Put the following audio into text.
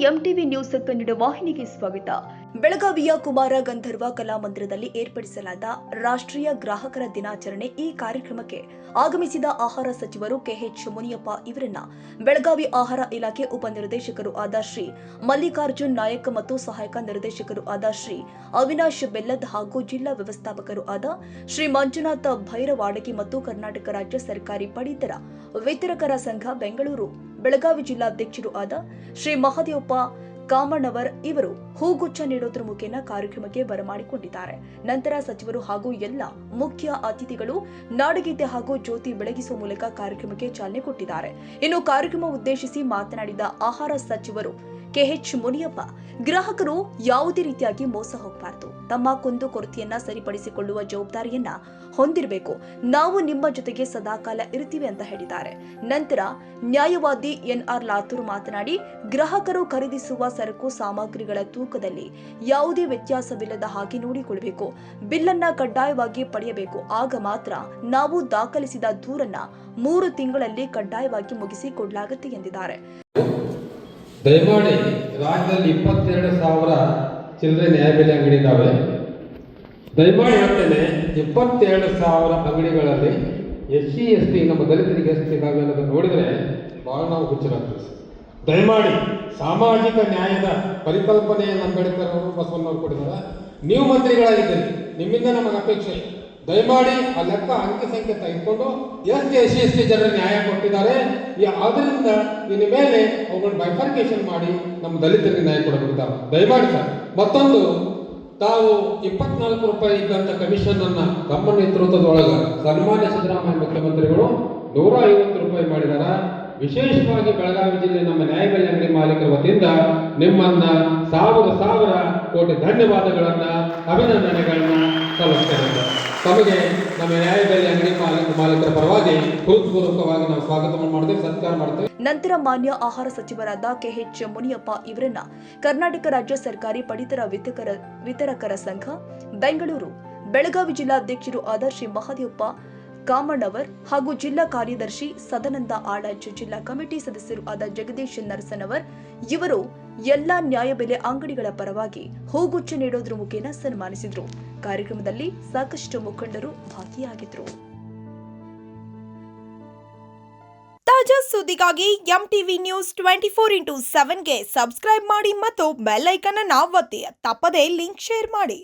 MTV news Kannada ವಾಹಿನಿಗೆ ಸ್ವಾಗತ. ಬೆಳಗಾವಿಯ ಕುಮಾರ ಗಂಧರ್ವ ಕಲಾಮಂದಿರದಲ್ಲಿ ಏರ್ಪಡಿಸಲಾದ ರಾಷ್ಟ್ರೀಯ ಗ್ರಾಹಕರ ದಿನಾಚರಣೆ ಈ ಕಾರ್ಯಕ್ರಮಕ್ಕೆ ಆಗಮಿಸಿದ ಆಹಾರ ಸಚಿವರು ಕೆಎಚ್ ಮುನಿಯಪ್ಪ ಇವರನ್ನ ಬೆಳಗಾವಿ ಆಹಾರ ಇಲಾಖೆ ಉಪನಿರ್ದೇಶಕರು ಆದ ಶ್ರೀ ಮಲ್ಲಿಕಾರ್ಜುನ್ ನಾಯಕ್ ಮತ್ತು ಸಹಾಯಕ ನಿರ್ದೇಶಕರು ಆದ ಶ್ರೀ ಅವಿನಾಶ್ ಬೆಲ್ಲದ್ ಹಾಗೂ ಜಿಲ್ಲಾ ವ್ಯವಸ್ಥಾಪಕರು ಆದ ಶ್ರೀ ಮಂಜುನಾಥ್ ಭೈರವಾಡಗಿ ಮತ್ತು ಕರ್ನಾಟಕ ರಾಜ್ಯ ಸರ್ಕಾರಿ ಪಡಿತರ ವಿತರಕರ ಸಂಘ ಬೆಂಗಳೂರು ಬೆಳಗಾವಿ ಜಿಲ್ಲಾಧ್ಯಕ್ಷರು ಆದ ಶ್ರೀ ಮಹದೇವಪ್ಪ ಕಾಮಣ್ಣವರ್ ಇವರು ಹೂಗುಚ್ಛ ನೀಡೋದ್ರ ಮುಖೇನ ಕಾರ್ಯಕ್ರಮಕ್ಕೆ ಬರಮಾಡಿಕೊಂಡಿದ್ದಾರೆ. ನಂತರ ಸಚಿವರು ಹಾಗೂ ಎಲ್ಲ ಮುಖ್ಯ ಅತಿಥಿಗಳು ನಾಡಗೀತೆ ಹಾಗೂ ಜ್ಯೋತಿ ಬೆಳಗಿಸುವ ಮೂಲಕ ಕಾರ್ಯಕ್ರಮಕ್ಕೆ ಚಾಲನೆ ಕೊಟ್ಟಿದ್ದಾರೆ. ಇನ್ನು ಕಾರ್ಯಕ್ರಮ ಉದ್ದೇಶಿಸಿ ಮಾತನಾಡಿದ ಆಹಾರ ಸಚಿವರು ಕೆಎಚ್ ಮುನಿಯಪ್ಪ, ಗ್ರಾಹಕರು ಯಾವುದೇ ರೀತಿಯಾಗಿ ಮೋಸ ಹೋಗಬಾರದು, ತಮ್ಮ ಕುಂದು ಕೊರತೆಯನ್ನ ಸರಿಪಡಿಸಿಕೊಳ್ಳುವ ಜವಾಬ್ದಾರಿಯನ್ನ ಹೊಂದಿರಬೇಕು. ನಾವು ನಿಮ್ಮ ಜೊತೆಗೆ ಸದಾಕಾಲ ಇರ್ತೀವಿ ಅಂತ ಹೇಳಿದ್ದಾರೆ. ನಂತರ ನ್ಯಾಯವಾದಿ ಎನ್ಆರ್ ಲಾತೂರ್ ಮಾತನಾಡಿ, ಗ್ರಾಹಕರು ಖರೀದಿಸುವ ಸರಕು ಸಾಮಗ್ರಿಗಳ ತೂಕದಲ್ಲಿ ಯಾವುದೇ ವ್ಯತ್ಯಾಸವಿಲ್ಲದ ಹಾಗೆ ನೋಡಿಕೊಳ್ಳಬೇಕು. ಬಿಲ್ಲನ್ನ ಕಡ್ಡಾಯವಾಗಿ ಪಡೆಯಬೇಕು. ಆಗ ಮಾತ್ರ ನಾವು ದಾಖಲಿಸಿದ ದೂರನ್ನ 3 ತಿಂಗಳಲ್ಲಿ ಕಡ್ಡಾಯವಾಗಿ ಮುಗಿಸಿಕೊಡಲಾಗುತ್ತೆ ಎಂದಿದ್ದಾರೆ. ದಯಮಾಡಿ ರಾಜ್ಯದಲ್ಲಿ 22,000 ಚಿಲ್ಲರೆ ನ್ಯಾಯಬೆಲೆ ಅಂಗಡಿ ಇದ್ದಾವೆ. ದಯಮಾಡಿ ಹೇಳ್ತೇನೆ, 22,000 ಅಂಗಡಿಗಳಲ್ಲಿ SC ST ನಮ್ಮ ದಲಿತರಿಗೆ ಎಷ್ಟಿದ್ದಾವೆ ಅನ್ನೋದನ್ನು ನೋಡಿದರೆ ಬಹಳ ನಾವು ಹುಚ್ಚರಾಗ್ತೀವಿ. ದಯಮಾಡಿ ಸಾಮಾಜಿಕ ನ್ಯಾಯದ ಪರಿಕಲ್ಪನೆಯನ್ನು ಅಂಬೇಡ್ಕರ್ ಅವರು ಬಸವಣ್ಣವರು ಕೊಟ್ಟಿದ್ದಾರೆ. ನೀವು ಮಂತ್ರಿಗಳಾಗಿದ್ದೀರಿ, ನಿಮ್ಮಿಂದ ನಮಗೆ ಅಪೇಕ್ಷೆ. ದಯಮಾಡಿ ಆ ಲೆಕ್ಕ ಅಂಕಿ ಸಂಖ್ಯೆ ತೆಗೆದುಕೊಂಡು ಎಷ್ಟು SC ST ಜನರು ನ್ಯಾಯ ಕೊಟ್ಟಿದ್ದಾರೆ, ಅದರಿಂದ ಇನ್ನು ಮೇಲೆ ಅವುಗಳನ್ನು ಬೈಫರ್ಕೇಶನ್ ಮಾಡಿ ನಮ್ಮ ದಲಿತರಿಗೆ ನ್ಯಾಯ ಕೊಡಬೇಕಾಗ್ತದೆ. ದಯಮಾಡಿ ಸರ್. ಮತ್ತೊಂದು, ತಾವು 24 ರೂಪಾಯಿ ಇದ್ದಂಥ ಕಮಿಷನ್ ಅನ್ನ ತಮ್ಮ ನೇತೃತ್ವದೊಳಗೆ ಸನ್ಮಾನ್ಯ ಸಿದ್ದರಾಮಯ್ಯ ಮುಖ್ಯಮಂತ್ರಿಗಳು 150 ರೂಪಾಯಿ ಮಾಡಿದಾರ. ವಿಶೇಷವಾಗಿ ಬೆಳಗಾವಿ ಜಿಲ್ಲೆ ನಮ್ಮ ನ್ಯಾಯಬೆಲೆ ಅಂಗಡಿ ಮಾಲೀಕರ ವತಿಯಿಂದ ನಿಮ್ಮನ್ನ ಸಾವಿರ ಕೋಟಿ ಧನ್ಯವಾದಗಳನ್ನ, ಅಭಿನಂದನೆಗಳನ್ನ ಸಲ್ಲಿಸ್ತೇನೆ. ತಮಗೆ ನಮ್ಮ ನ್ಯಾಯಬೆಲೆ ಅಂಗಡಿ ಮಾಲೀಕರ ಪರವಾಗಿ ಹೃತ್ಪೂರ್ವಕವಾಗಿ ನಾವು ಸ್ವಾಗತ ಮಾಡ್ತೇವೆ, ಸತ್ಕಾರ ಮಾಡ್ತೇವೆ. ನಂತರ ಮಾನ್ಯ ಆಹಾರ ಸಚಿವರಾದ ಕೆಎಚ್ ಮುನಿಯಪ್ಪ ಇವರನ್ನ ಕರ್ನಾಟಕ ರಾಜ್ಯ ಸರ್ಕಾರಿ ಪಡಿತರ ವಿತರಕರ ಸಂಘ ಬೆಂಗಳೂರು ಬೆಳಗಾವಿ ಜಿಲ್ಲಾಧ್ಯಕ್ಷರು ಆದ ಶ್ರೀ ಮಹದೇವಪ್ಪ ಕಾಮಣ್ಣವರ್ ಹಾಗೂ ಜಿಲ್ಲಾ ಕಾರ್ಯದರ್ಶಿ ಸದಾನಂದ ಆಳಜ್, ಜಿಲ್ಲಾ ಕಮಿಟಿ ಸದಸ್ಯರು ಆದ ಜಗದೀಶ್ ನರಸನವರ್ ಇವರು ಎಲ್ಲಾ ನ್ಯಾಯಬೆಲೆ ಅಂಗಡಿಗಳ ಪರವಾಗಿ ಹೂಗುಚ್ಛ ನೀಡೋದ್ರ ಮುಖೇನ ಸನ್ಮಾನಿಸಿದರು. ಕಾರ್ಯಕ್ರಮದಲ್ಲಿ ಸಾಕಷ್ಟು ಮುಖಂಡರು ಭಾಗಿಯಾಗಿದ್ದರು. ತಾಜಾ ಸುದ್ದಿಗಾಗಿ ಎಂಟಿವಿ ನ್ಯೂಸ್ 24x7ಗೆ ಸಬ್ಸ್ಕ್ರೈಬ್ ಮಾಡಿ ಮತ್ತು ಬೆಲ್ ಐಕಾನ್ ಅನ್ನು ಒತ್ತಿ. ತಪ್ಪದೇ ಲಿಂಕ್ ಶೇರ್ ಮಾಡಿ.